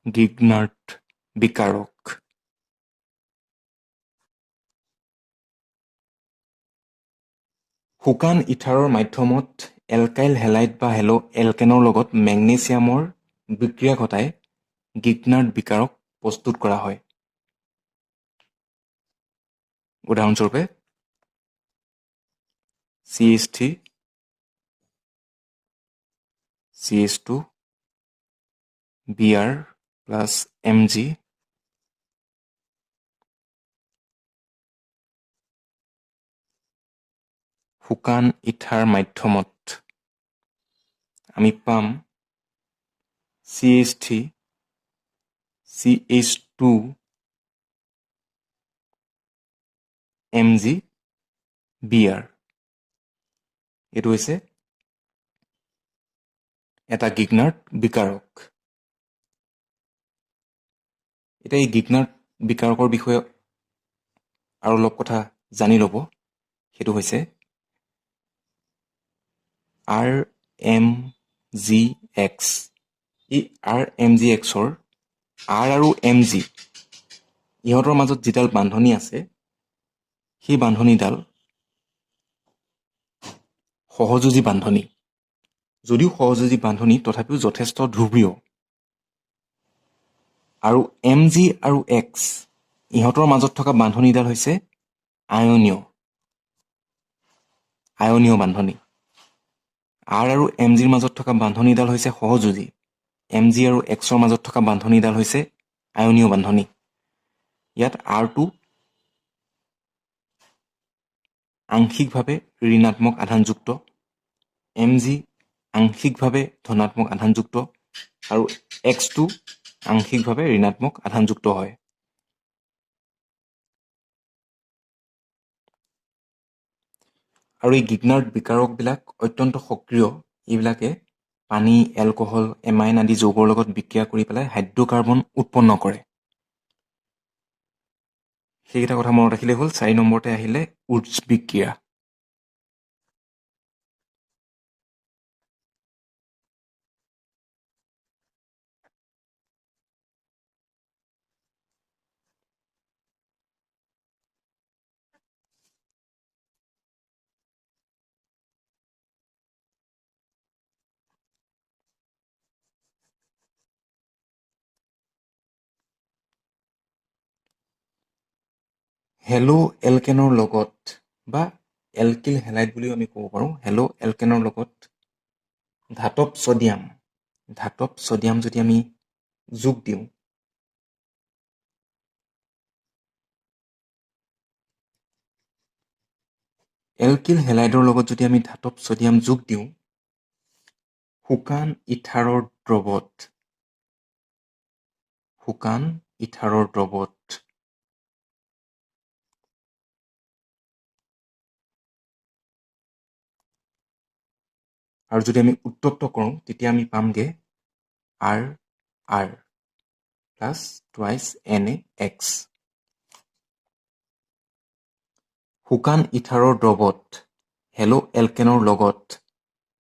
গিগনাৰ্ড বিকাৰক। শুকান ইথাৰৰ মাধ্যমত এলকাইল হেলাইড বা এলকেনৰ লগত মেগনেছিয়ামৰ বিক্ৰিয়া ঘটাই গিগনাৰ্ড বিকাৰক প্ৰস্তুত কৰা হয়। উদাহৰণস্বৰূপে CH3 CH2 Br plus Mg শুকান ইথাৰ মাধ্যমত আমি পাম CH3 CH2 Mg Br। এইটো হৈছে এটা গিগনাৰ্ড বিকাৰক। এতিয়া এই গিগনাৰ্ড বিকাৰকৰ বিষয়ে আৰু অলপ কথা জানি ল'ব। সেইটো হৈছে RMgX। এই RMgXৰ R আৰু Mg ইহঁতৰ মাজত যিডাল বান্ধনি আছে, সেই বান্ধনিডাল সহযোজী বান্ধনী। যদিও সহযোজী বান্ধনী তথাপিও যথেষ্ট ধ্ৰুৱীয়। আৰু MG আৰু X ইহঁতৰ মাজত থকা বান্ধনীডাল হৈছে আয়নীয় বান্ধনী। R আৰু MGৰ মাজত থকা বান্ধনীডাল হৈছে সহযোজী। MG আৰু Xৰ মাজত থকা বান্ধনীডাল হৈছে আয়নীয় বান্ধনী। ইয়াত Rটো আংশিকভাৱে ঋণাত্মক আধানযুক্ত, MG আংশিকভাৱে ধনাত্মক আধানযুক্ত আৰু Xটো আংশিকভাৱে ঋণাত্মক আধানযুক্ত হয়। আৰু এই গিগনাৰ্ড বিকাৰকবিলাক অত্যন্ত সক্ৰিয়। এইবিলাকে পানী, এলকহল, এমাইন আদি যৌগৰ লগত বিক্ৰিয়া কৰি পেলাই হাইড্ৰ'কাৰ্বন উৎপন্ন কৰে। সেইকেইটা কথা মনত ৰাখিলে হ'ল। 4 নম্বৰতে আহিলে উডছ বিক্ৰিয়া। হেলো এলকেনৰ লগত বা এলকিল হেলাইড বুলিও আমি ক'ব পাৰোঁ। হেলো এলকেনৰ লগত ধাতৱ ছডিয়াম যদি আমি যোগ দিওঁ, এলকিল হেলাইডৰ লগত যদি আমি ধাতৱ ছডিয়াম যোগ দিওঁ, শুকান ইথাৰৰ দ্ৰৱত আৰু যদি আমি উত্তপ্ত কৰোঁ, তেতিয়া আমি পামগে R প্লাছ টুৱাইচ NaX। শুকান ইথাৰৰ দ্ৰৱত হেলো এলকেনৰ লগত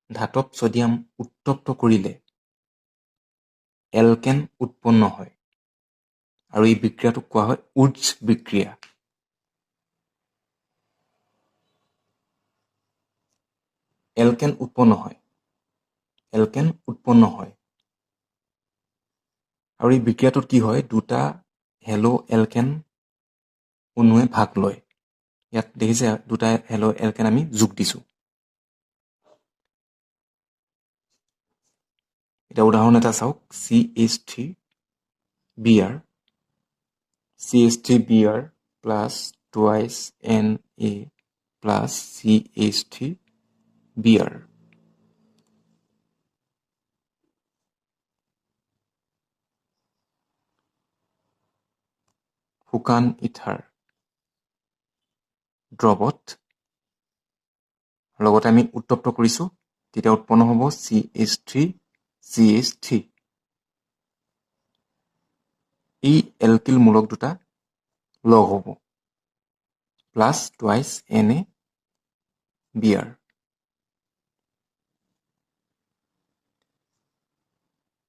ধাতৱ ছডিয়াম উত্তপ্ত কৰিলে এলকেন উৎপন্ন হয় আৰু এই বিক্ৰিয়াটোক কোৱা হয় উডছ বিক্ৰিয়া। এলকেন উৎপন্ন হয় আৰু এই বিক্ৰিয়াটোত কি হয়, দুটা হেলো এলকেন অণুৱে ভাগ লয়। ইয়াত দেখিছে দুটা হেলো এলকেন আমি যোগ দিছোঁ। এতিয়া উদাহৰণ এটা চাওক, CH3Br plus twice Na plus CH3Br। শুকান ইথাৰ দ্ৰৱত লগতে আমি উত্তপ্ত কৰিছোঁ, তেতিয়া উৎপন্ন হ'ব CH3CH3। এই এলকিল মূলক দুটা লগ হ'ব, প্লাছ টুৱাইচ NaBr।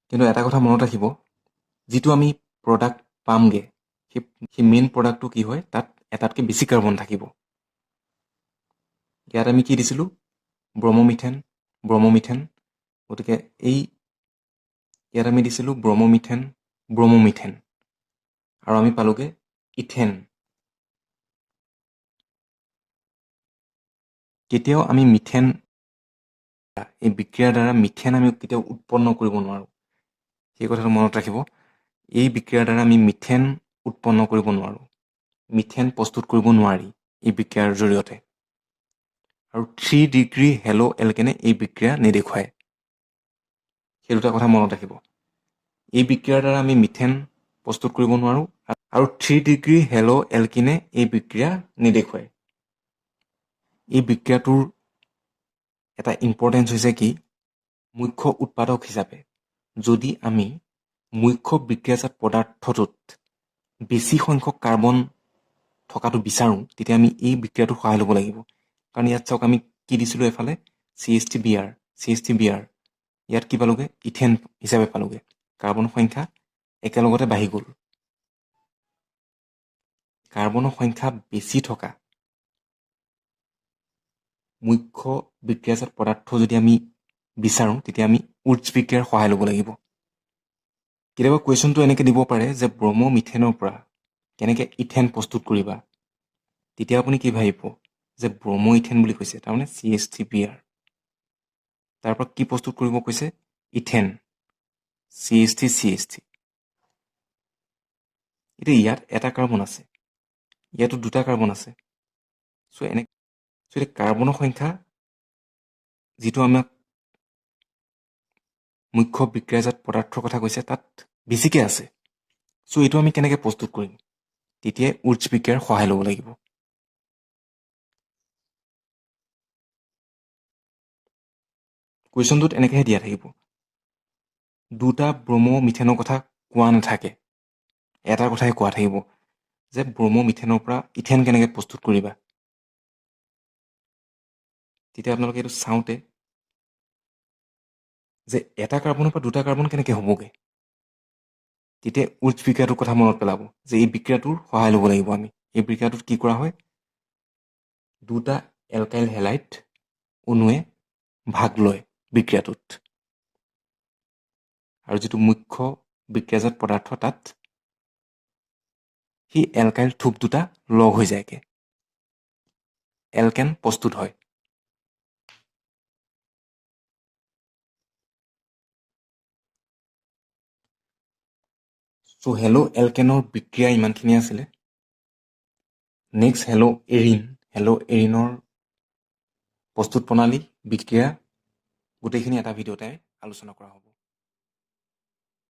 কিন্তু এটা কথা মনত ৰাখিব, যিটো আমি প্ৰডাক্ট পামগে, সেই মেইন প্ৰডাক্টটো কি হয়, তাত এটাতকৈ বেছি কাৰ্বন থাকিব। ইয়াত আমি কি দিছিলোঁ, ব্ৰমমিথেন। গতিকে ইয়াত আমি দিছিলোঁ ব্ৰমমিথেন আৰু আমি পালোগে ইথেন। কেতিয়াও আমি এই বিক্ৰিয়াৰ দ্বাৰা মিথেন আমি কেতিয়াও উৎপন্ন কৰিব নোৱাৰোঁ। সেই কথাটো মনত ৰাখিব। এই বিক্ৰিয়াৰ দ্বাৰা আমি মিথেন উৎপন্ন কৰিব নোৱাৰোঁ। মিথেন প্ৰস্তুত কৰিব নোৱাৰি এই বিক্ৰিয়াৰ জৰিয়তে। আৰু 3 ডিগ্ৰী হেলো এলকেনে এই বিক্ৰিয়া নেদেখুৱায়। সেই দুটা কথা মনত ৰাখিব। এই বিক্ৰিয়াৰ দ্বাৰা আমি মিথেন প্ৰস্তুত কৰিব নোৱাৰোঁ আৰু 3 ডিগ্ৰী হেলো এলকিনে এই বিক্ৰিয়া নেদেখুৱায়। এই বিক্ৰিয়াটোৰ এটা ইম্পৰ্টেঞ্চ হৈছে কি, মুখ্য উৎপাদক হিচাপে যদি আমি মুখ্য বিক্ৰিয়াজাত পদাৰ্থটোত বেছি সংখ্যক কাৰ্বন থকাটো বিচাৰোঁ, তেতিয়া আমি এই বিক্ৰিয়াটোৰ সহায় ল'ব লাগিব। কাৰণ ইয়াত চাওক, আমি কি দিছিলোঁ এফালে CH3Br। ইয়াত কি পালোগে, ইথেন হিচাপে পালোগে। কাৰ্বনৰ সংখ্যা একেলগতে বাঢ়ি গ'ল। কাৰ্বনৰ সংখ্যা বেছি থকা মুখ্য বিক্ৰিয়াজাত পদাৰ্থ যদি আমি বিচাৰোঁ তেতিয়া আমি উৎস বিক্ৰিয়াৰ সহায় ল'ব লাগিব। কেতিয়াবা কুৱেশ্যনটো এনেকৈ দিব পাৰে যে ব্ৰমমিথেনৰ পৰা কেনেকৈ ইথেন প্ৰস্তুত কৰিবা। তেতিয়া আপুনি কি ভাবিব যে ব্ৰমইথেন বুলি কৈছে, তাৰমানে CH3Br। তাৰ পৰা কি প্ৰস্তুত কৰিব কৈছে? ইথেন, CH3CH3। এতিয়া ইয়াত এটা কাৰ্বন আছে, ইয়াতো দুটা কাৰ্বন আছে। এতিয়া কাৰ্বনৰ সংখ্যা যিটো আমাক মুখ্য বিক্ৰিয়াজাত পদাৰ্থৰ কথা কৈছে তাত বেছিকৈ আছে। এইটো আমি কেনেকৈ প্ৰস্তুত কৰিম? তেতিয়াই উৎস বিক্ৰিয়াৰ সহায় ল'ব লাগিব। কুৱেশ্যনটোত এনেকৈহে দিয়া থাকিব, দুটা ব্ৰমমিথেনৰ কথা কোৱা নাথাকে, এটা কথাই কোৱা থাকিব যে ব্ৰমমিথেনৰ পৰা ইথেন কেনেকৈ প্ৰস্তুত কৰিবা। তেতিয়া আপোনালোকে এইটো চাওঁতে যে এটা কাৰ্বনৰ পৰা দুটা কাৰ্বন কেনেকৈ হ'বগৈ, তেতিয়া উৎস বিক্ৰিয়াটোৰ কথা মনত পেলাব যে এই বিক্ৰিয়াটোৰ সহায় ল'ব লাগিব আমি। এই বিক্ৰিয়াটোত কি কৰা হয়? দুটা এলকাইল হেলাইড অণুৱে ভাগ লয় বিক্ৰিয়াটোত, আৰু যিটো মুখ্য বিক্ৰিয়াজাত পদাৰ্থ তাত সেই এলকাইল থোপ দুটা লগ হৈ যায়গৈ, এলকেন প্ৰস্তুত হয়। হেলো এলকেনৰ বিক্ৰিয়া ইমানখিনি আছিলে। Next hello Erin. হেলো এৰিনৰ প্ৰস্তুত প্ৰণালী, বিক্ৰিয়া গোটেইখিনি এটা ভিডিঅ'তে আলোচনা কৰা হ'ব।